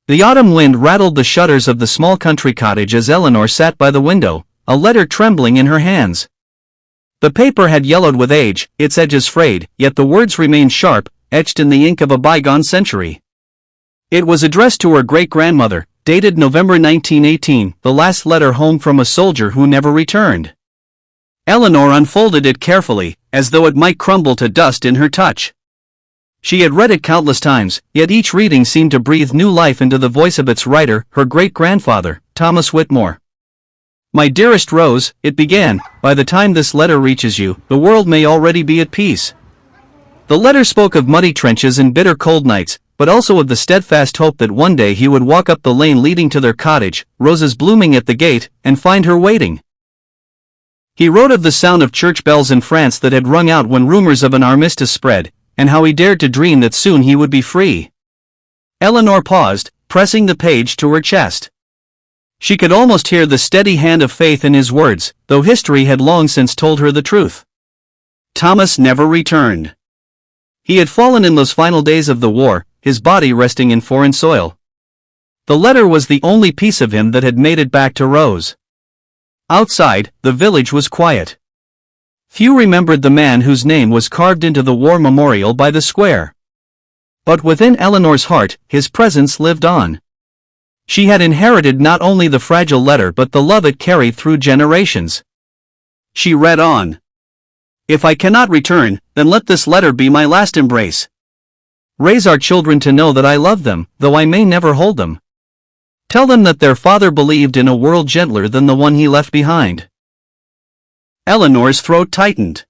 The autumn wind rattled the shutters of the small country cottage as Eleanor sat by the window, a letter trembling in her hands. The paper had yellowed with age, its edges frayed, yet the words remained sharp, etched in the ink of a bygone century. It was addressed to her great-grandmother, dated November 1918, the last letter home from a soldier who never returned. Eleanor unfolded it carefully, as though it might crumble to dust in her touch. She had read it countless times, yet each reading seemed to breathe new life into the voice of its writer, her great-grandfather, Thomas Whitmore. "My dearest Rose," it began, "by the time this letter reaches you, the world may already be at peace." The letter spoke of muddy trenches and bitter cold nights, but also of the steadfast hope that one day he would walk up the lane leading to their cottage, roses blooming at the gate, and find her waiting. He wrote of the sound of church bells in France that had rung out when rumors of an armistice spread, and how he dared to dream that soon he would be free. Eleanor paused, pressing the page to her chest. She could almost hear the steady hand of faith in his words, though history had long since told her the truth. Thomas never returned. He had fallen in those final days of the war, his body resting in foreign soil. The letter was the only piece of him that had made it back to Rose. Outside, the village was quiet. Few remembered the man whose name was carved into the war memorial by the square. But within Eleanor's heart, his presence lived on. She had inherited not only the fragile letter but the love it carried through generations. She read on. "If I cannot return, then let this letter be my last embrace. Raise our children to know that I love them, though I may never hold them. Tell them that their father believed in a world gentler than the one he left behind." Eleanor's throat tightened.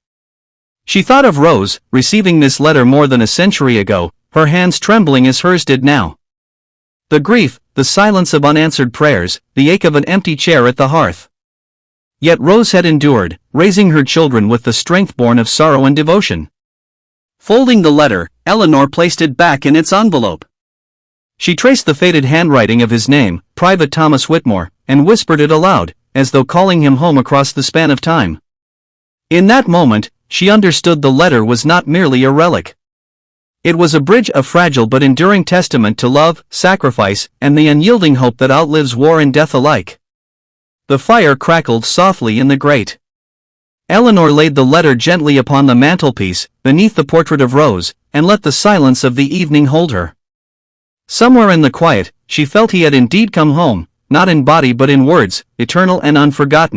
She thought of Rose, receiving this letter more than a century ago, her hands trembling as hers did now. The grief, the silence of unanswered prayers, the ache of an empty chair at the hearth. Yet Rose had endured, raising her children with the strength born of sorrow and devotion. Folding the letter, Eleanor placed it back in its envelope. She traced the faded handwriting of his name, Private Thomas Whitmore, and whispered it aloud, as though calling him home across the span of time. In that moment, she understood the letter was not merely a relic. It was a bridge, a fragile but enduring testament to love, sacrifice, and the unyielding hope that outlives war and death alike. The fire crackled softly in the grate. Eleanor laid the letter gently upon the mantelpiece, beneath the portrait of Rose, and let the silence of the evening hold her. Somewhere in the quiet, she felt he had indeed come home, not in body but in words, eternal and unforgotten.